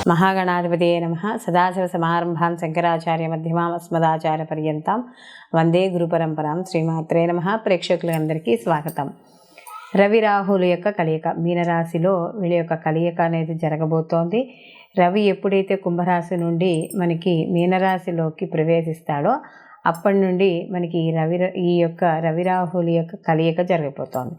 మహాగణాధిపతియే నమః. సదాశివసమారంభాం శంకరాచార్యమధ్యమాం అస్మదాచార్యపర్యంతం వందే గురుపరంపరాం. శ్రీమాత్రే నమః. ప్రేక్షకులందరికీ స్వాగతం. రవి రాహుల యొక్క కలయిక, మీనరాశిలో వీళ్ళ యొక్క కలయిక అనేది జరగబోతోంది. రవి ఎప్పుడైతే కుంభరాశి నుండి మనకి మీనరాశిలోకి ప్రవేశిస్తాడో అప్పటి నుండి మనకి ఈ యొక్క రవి రాహుల యొక్క కలయిక జరగబోతోంది.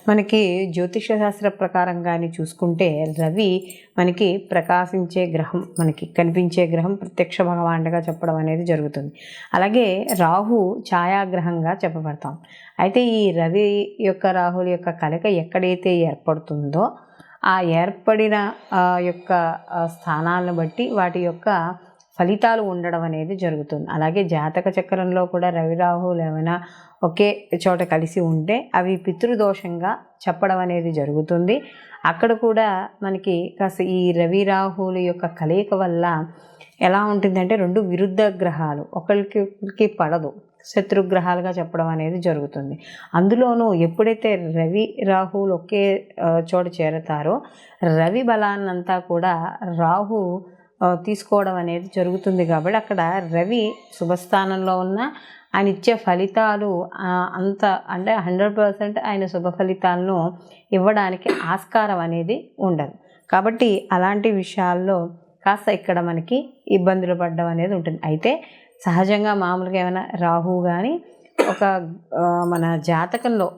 మనకి జ్యోతిష శాస్త్ర ప్రకారం కానీ చూసుకుంటే రవి మనకి ప్రకాశించే గ్రహం, మనకి కనిపించే గ్రహం, ప్రత్యక్ష భగవానుడిగా చెప్పడం అనేది జరుగుతుంది. అలాగే రాహు ఛాయాగ్రహంగా చెప్పబడతాం. అయితే ఈ రవి యొక్క రాహుల యొక్క కలయిక ఎక్కడైతే ఏర్పడుతుందో ఆ ఏర్పడిన యొక్క స్థానాలను బట్టి వాటి యొక్క ఫలితాలు ఉండడం అనేది జరుగుతుంది. అలాగే జాతక చక్రంలో కూడా రవి రాహువులు ఏమైనా ఒకే చోట కలిసి ఉంటే అవి పితృదోషంగా చెప్పడం అనేది జరుగుతుంది. అక్కడ కూడా మనకి కాస్త ఈ రవి రాహువుల యొక్క కలయిక వల్ల ఎలా ఉంటుందంటే రెండు విరుద్ధ గ్రహాలు ఒకరికి పడదు, శత్రుగ్రహాలుగా చెప్పడం అనేది జరుగుతుంది. అందులోనూ ఎప్పుడైతే రవి రాహువులు ఒకే చోట చేరతారో రవి బలాన్నంతా కూడా రాహు తీసుకోవడం అనేది జరుగుతుంది. కాబట్టి అక్కడ రవి శుభస్థానంలో ఉన్న ఆయన ఇచ్చే ఫలితాలు అంత అంటే 100% ఆయన శుభ ఫలితాలను ఇవ్వడానికి ఆస్కారం అనేది ఉండదు. కాబట్టి అలాంటి విషయాల్లో కాస్త ఇక్కడ మనకి ఇబ్బందులు పడడం అనేది ఉంటుంది. అయితే సహజంగా మామూలుగా ఏమైనా రాహు కానీ ఒక మన జాతకంలో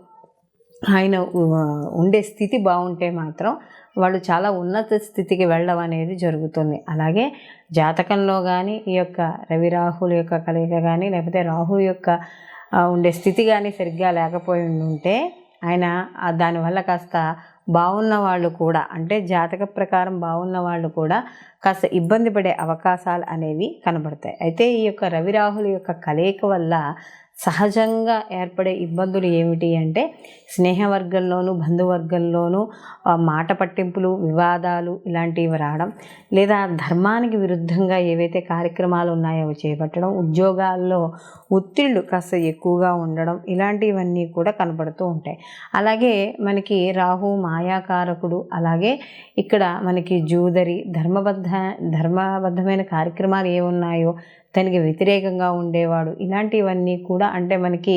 ఆయన ఉండే స్థితి బాగుంటే మాత్రం వాళ్ళు చాలా ఉన్నత స్థితికి వెళ్ళడం అనేది జరుగుతుంది. అలాగే జాతకంలో కానీ ఈ యొక్క రవి రాహుల యొక్క కలయిక కానీ లేకపోతే రాహు యొక్క ఉండే స్థితి కానీ సరిగ్గా లేకపోయి ఉంటే ఆయన దానివల్ల కాస్త బాగున్న వాళ్ళు కూడా, అంటే జాతక ప్రకారం బాగున్న వాళ్ళు కూడా కాస్త ఇబ్బంది పడే అవకాశాలు అనేవి కనబడతాయి. అయితే ఈ యొక్క రవి రాహుల యొక్క కలయిక వల్ల సహజంగా ఏర్పడే ఇబ్బందులు ఏమిటి అంటే స్నేహవర్గంలోనూ బంధువర్గంలోనూ మాట పట్టింపులు, వివాదాలు ఇలాంటివి రావడం, లేదా ధర్మానికి విరుద్ధంగా ఏవైతే కార్యక్రమాలు ఉన్నాయో అవి చేపట్టడం, ఉద్యోగాల్లో ఒత్తిళ్ళు కాస్త ఎక్కువగా ఉండడం, ఇలాంటివన్నీ కూడా కనబడుతూ ఉంటాయి. అలాగే మనకి రాహు మాయాకారకుడు. అలాగే ఇక్కడ మనకి జూదరి, ధర్మబద్ధమైన కార్యక్రమాలు ఏమున్నాయో దానికి వ్యతిరేకంగా ఉండేవాడు, ఇలాంటివన్నీ కూడా అంటే మనకి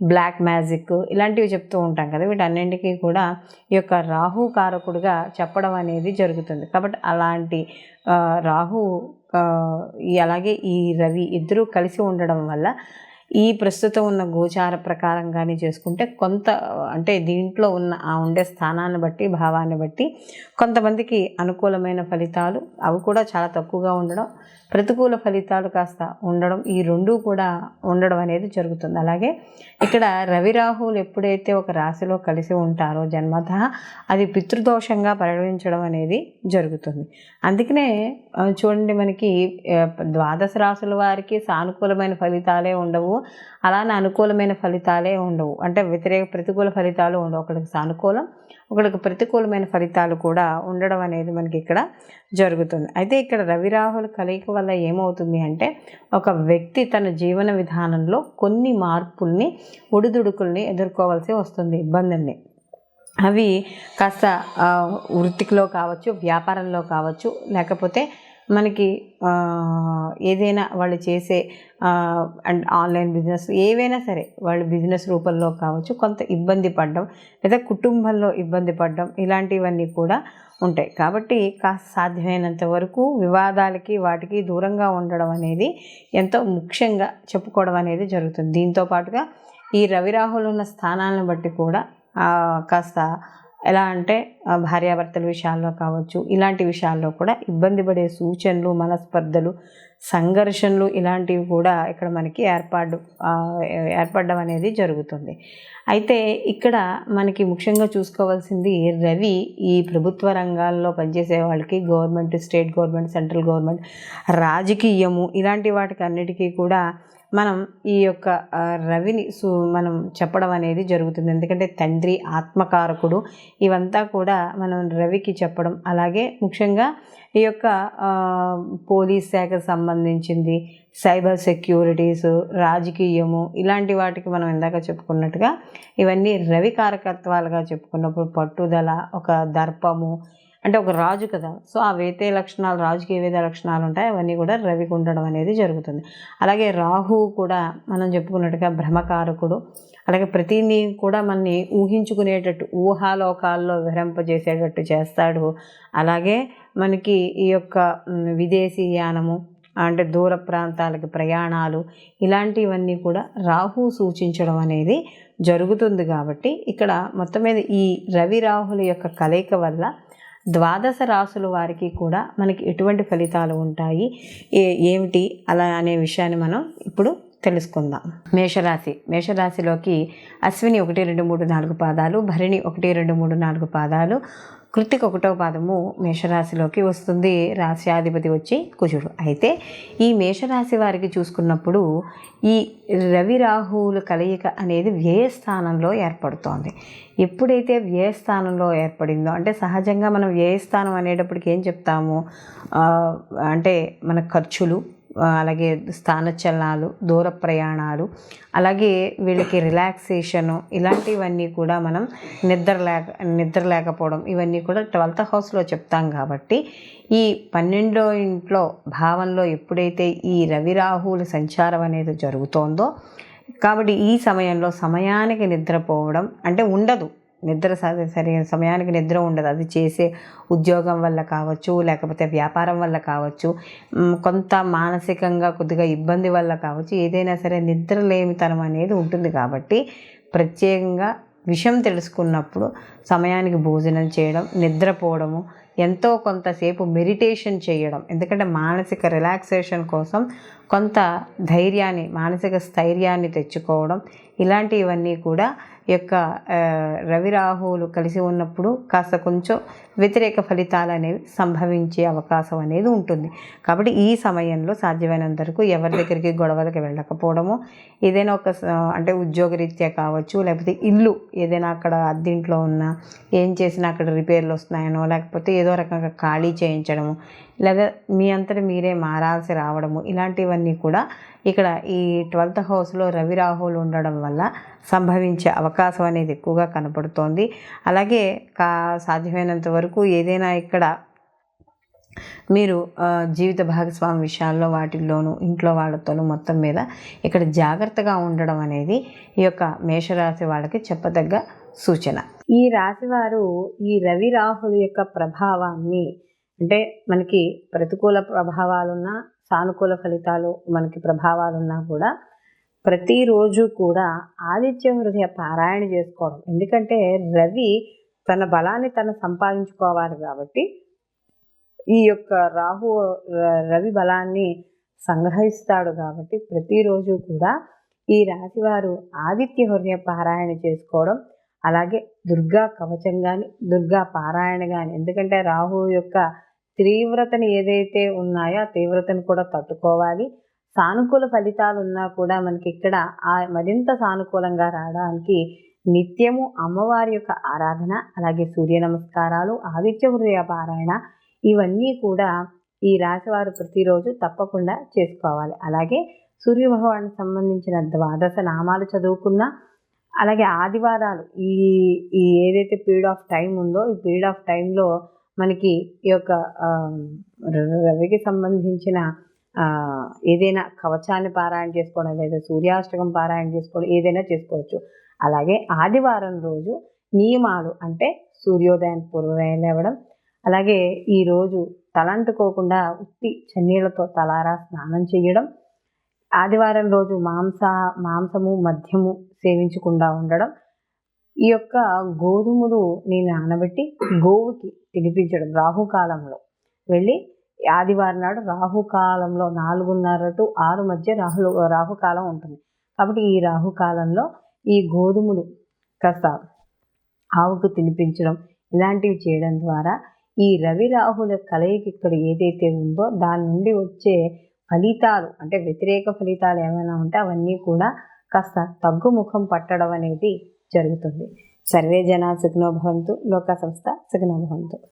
బ్లాక్ మ్యాజిక్ ఇలాంటివి చెప్తూ ఉంటాం కదా, వీటన్నింటికీ కూడా ఈ యొక్క రాహు కారకుడుగా చెప్పడం అనేది జరుగుతుంది. కాబట్టి అలాంటి రాహు అలాగే ఈ రవి ఇద్దరూ కలిసి ఉండడం వల్ల ఈ ప్రస్తుతం ఉన్న గోచార ప్రకారం కానీ చేసుకుంటే కొంత అంటే దీంట్లో ఉన్న ఉండే స్థానాన్ని బట్టి, భావాన్ని బట్టి కొంతమందికి అనుకూలమైన ఫలితాలు అవి కూడా చాలా తక్కువగా ఉండడం, ప్రతికూల ఫలితాలు కాస్త ఉండడం, ఈ రెండూ కూడా ఉండడం అనేది జరుగుతుంది. అలాగే ఇక్కడ రవి రాహువులు ఎప్పుడైతే ఒక రాశిలో కలిసి ఉంటారో జన్మతః అది పితృదోషంగా పరిగణించడం అనేది జరుగుతుంది. అందుకనే చూడండి మనకి ద్వాదశ రాశుల వారికి సానుకూలమైన ఫలితాలే ఉండవు, అలానే అనుకూలమైన ఫలితాలే ఉండవు. అంటే ప్రతికూల ఫలితాలు ఉండవు. ఒకరికి సానుకూలం, ఒకరికి ప్రతికూలమైన ఫలితాలు కూడా ఉండడం అనేది మనకి ఇక్కడ జరుగుతుంది. అయితే ఇక్కడ రవి రాహుల కలయిక వల్ల ఏమవుతుంది అంటే ఒక వ్యక్తి తన జీవన విధానంలో కొన్ని మార్పుల్ని, ఒడిదుడుకుల్ని ఎదుర్కోవాల్సి వస్తుంది, ఇబ్బందుల్ని. అవి కాస్త వృత్తిలో కావచ్చు, వ్యాపారంలో కావచ్చు, లేకపోతే మనకి ఏదైనా వాళ్ళు చేసే అండ్ ఆన్లైన్ బిజినెస్ ఏవైనా సరే వాళ్ళు బిజినెస్ రూపంలో కావచ్చు కొంత ఇబ్బంది పడడం, లేదా కుటుంబంలో ఇబ్బంది పడడం, ఇలాంటివన్నీ కూడా ఉంటాయి. కాబట్టి కాస్త సాధ్యమైనంత వరకు వివాదాలకి వాటికి దూరంగా ఉండడం అనేది ఎంతో ముఖ్యంగా చెప్పుకోవడం అనేది జరుగుతుంది. దీంతో పాటుగా ఈ రవి రాహులు ఉన్న స్థానాలను బట్టి కూడా కాస్త ఎలా అంటే భార్యాభర్తల విషయాల్లో కావచ్చు, ఇలాంటి విషయాల్లో కూడా ఇబ్బంది పడే సూచనలు, మనస్పర్ధలు, సంఘర్షణలు ఇలాంటివి కూడా ఇక్కడ మనకి ఏర్పడడం అనేది జరుగుతుంది. అయితే ఇక్కడ మనకి ముఖ్యంగా చూసుకోవాల్సింది రవి ఈ ప్రభుత్వ రంగాల్లో పనిచేసే వాళ్ళకి, government, state government, central government, రాజకీయము ఇలాంటి వాటికి అన్నిటికీ కూడా మనం ఈ యొక్క రవిని మనం చెప్పడం అనేది జరుగుతుంది. ఎందుకంటే తండ్రి, ఆత్మకారకుడు, ఇవంతా కూడా మనం రవికి చెప్పడం. అలాగే ముఖ్యంగా ఈ యొక్క పోలీస్ శాఖకు సంబంధించింది, సైబర్ సెక్యూరిటీస్, రాజకీయము ఇలాంటి వాటికి మనం ఇందాక చెప్పుకున్నట్టుగా ఇవన్నీ రవి కారకత్వాలుగా చెప్పుకున్నప్పుడు పట్టుదల, ఒక దర్పము, అంటే ఒక రాజు కదా, సో ఆ వేతే లక్షణాలు, రాజుకి ఏవైతే లక్షణాలు ఉంటాయో అవన్నీ కూడా రవికి ఉండడం అనేది జరుగుతుంది. అలాగే రాహువు కూడా మనం చెప్పుకున్నట్టుగా భ్రమకారకుడు. అలాగే ప్రతిదీ కూడా మనని ఊహించుకునేటట్టు, ఊహాలోకాల్లో విహరింపజేసేటట్టు చేస్తాడు. అలాగే మనకి ఈ యొక్క విదేశీయానము అంటే దూర ప్రాంతాలకు ప్రయాణాలు ఇలాంటివన్నీ కూడా రాహు సూచించడం అనేది జరుగుతుంది. కాబట్టి ఇక్కడ మొత్తం మీద ఈ రవి రాహుల యొక్క కలయిక వల్ల ద్వాదశ రాశుల వారికి కూడా మనకి ఎటువంటి ఫలితాలు ఉంటాయి, ఏమిటి అలా అనే విషయాన్ని మనం ఇప్పుడు తెలుసుకుందాం. మేషరాశిలోకి అశ్విని 1, 2, 3, 4 పాదాలు, భరణి 1, 2, 3, 4 పాదాలు, కృత్తిక 1వ పాదము మేషరాశిలోకి వస్తుంది. రాశ్యాధిపతి వచ్చి కుజుడు. అయితే ఈ మేషరాశి వారికి చూసుకున్నప్పుడు ఈ రవి రాహువుల కలయిక అనేది వ్యయస్థానంలో ఏర్పడుతోంది. ఎప్పుడైతే వ్యయస్థానంలో ఏర్పడిందో, అంటే సహజంగా మనం వ్యయస్థానం అనేటప్పటికి ఏం చెప్తాము అంటే మన ఖర్చులు, అలాగే స్థానచలనాలు, దూర ప్రయాణాలు, అలాగే వీళ్ళకి రిలాక్సేషను, ఇలాంటివన్నీ కూడా మనం నిద్ర లేకపోవడం, ఇవన్నీ కూడా 12th హౌస్లో చెప్తాం. కాబట్టి ఈ 12వ ఇంట్లో భావంలో ఎప్పుడైతే ఈ రవి రాహువుల సంచారం అనేది జరుగుతోందో, కాబట్టి ఈ సమయంలో సమయానికి నిద్రపోవడం అంటే ఉండదు. నిద్ర సరైన సమయానికి నిద్ర ఉండదు. అది చేసే ఉద్యోగం వల్ల కావచ్చు, లేకపోతే వ్యాపారం వల్ల కావచ్చు, కొంత మానసికంగా కొద్దిగా ఇబ్బంది వల్ల కావచ్చు, ఏదైనా సరే నిద్రలేమితనం అనేది ఉంటుంది. కాబట్టి ప్రత్యేకంగా విషయం తెలుసుకున్నప్పుడు సమయానికి భోజనం చేయడం, నిద్రపోవడము, ఎంతో కొంతసేపు మెడిటేషన్ చేయడం, ఎందుకంటే మానసిక రిలాక్సేషన్ కోసం కొంత ధైర్యాన్ని, మానసిక స్థైర్యాన్ని తెచ్చుకోవడం, ఇలాంటివన్నీ కూడా యొక్క రవి రాహువులు కలిసి ఉన్నప్పుడు కాస్త కొంచెం వ్యతిరేక ఫలితాలు అనేవి సంభవించే అవకాశం అనేది ఉంటుంది. కాబట్టి ఈ సమయంలో సాధ్యమైనంత వరకు ఎవరి దగ్గరికి గొడవలకి వెళ్ళకపోవడము, ఏదైనా ఒక అంటే ఉద్యోగరీత్యా కావచ్చు, లేకపోతే ఇల్లు ఏదైనా అక్కడ అద్దెంట్లో ఉన్నా ఏం చేసినా అక్కడ రిపేర్లు వస్తున్నాయనో, లేకపోతే ఏదో రకంగా ఖాళీ చేయించడము, లేదా మీ అంతటి మీరే మారాల్సి రావడము, ఇలాంటివన్నీ కూడా ఇక్కడ ఈ 12th హౌస్లో రవి రాహువులు ఉండడం వల్ల సంభవించే అవకాశం అనేది ఎక్కువగా కనపడుతోంది. అలాగే సాధ్యమైనంత వరకు ఏదైనా ఇక్కడ మీరు జీవిత భాగస్వామి విషయాల్లో వాటిల్లోనూ ఇంట్లో వాళ్ళతోనూ మొత్తం మీద ఇక్కడ జాగ్రత్తగా ఉండడం అనేది ఈ యొక్క మేషరాశి వాళ్ళకి చెప్పదగ్గ సూచన. ఈ రాశివారు ఈ రవి రాహుల యొక్క ప్రభావాన్ని, అంటే మనకి ప్రతికూల ప్రభావాలున్నా, సానుకూల ఫలితాలు మనకి ప్రభావాలున్నా కూడా ప్రతిరోజు కూడా ఆదిత్య హృదయ పారాయణ చేసుకోవడం. ఎందుకంటే రవి తన బలాన్ని తను సంపాదించుకోవాలి కాబట్టి ఈ యొక్క రవి బలాన్ని సంగ్రహిస్తాడు. కాబట్టి ప్రతిరోజు కూడా ఈ రాశివారు ఆదిత్య హృదయ పారాయణ చేసుకోవడం, అలాగే దుర్గా కవచం కానీ, దుర్గా పారాయణ కానీ, ఎందుకంటే రాహువు యొక్క తీవ్రతను ఏదైతే ఉన్నాయో ఆ తీవ్రతను కూడా తట్టుకోవాలి. సానుకూల ఫలితాలు ఉన్నా కూడా మనకి ఇక్కడ మరింత సానుకూలంగా రావడానికి నిత్యము అమ్మవారి యొక్క ఆరాధన, అలాగే సూర్య నమస్కారాలు, ఆదిత్య హృదయ పారాయణ, ఇవన్నీ కూడా ఈ రాశివారు ప్రతిరోజు తప్పకుండా చేసుకోవాలి. అలాగే సూర్య భగవానికి సంబంధించిన ద్వాదశ నామాలు చదువుకున్నా, అలాగే ఆదివారాలు ఈ ఏదైతే పీరియడ్ ఆఫ్ టైం ఉందో ఈ పీరియడ్ ఆఫ్ టైంలో మనకి ఈ యొక్క రవికి సంబంధించిన ఏదైనా కవచాన్ని పారాయణ చేసుకోవడం, లేదా సూర్యాష్టకం పారాయణ చేసుకోవడం, ఏదైనా చేసుకోవచ్చు. అలాగే ఆదివారం రోజు నియమాలు అంటే సూర్యోదయానికి పూర్వమే లేవడం, అలాగే ఈరోజు తలంటుకోకుండా ఉత్తి చన్నీళ్లతో తలారా స్నానం చేయడం, ఆదివారం రోజు మాంసము మద్యము సేవించకుండా ఉండడం, ఈ యొక్క గోధుమలు నానబెట్టి గోవుకి తినిపించడం, రాహుకాలంలో వెళ్ళి ఆదివారం నాడు రాహుకాలంలో 4:30 to 6 మధ్య రాహుకాలం ఉంటుంది. కాబట్టి ఈ రాహుకాలంలో ఈ గోధుమలు కాస్త ఆవుకు తినిపించడం, ఇలాంటివి చేయడం ద్వారా ఈ రవి రాహుల కలయిక ఇక్కడ ఏదైతే ఉందో దాని నుండి వచ్చే ఫలితాలు, అంటే వ్యతిరేక ఫలితాలు ఏమైనా ఉంటే అవన్నీ కూడా కాస్త తగ్గుముఖం పట్టడం అనేది జరుగుతుంది. సర్వే జనా సుఖినో భవంతు, లోకా సంస్థ సుఖినో భవంతు.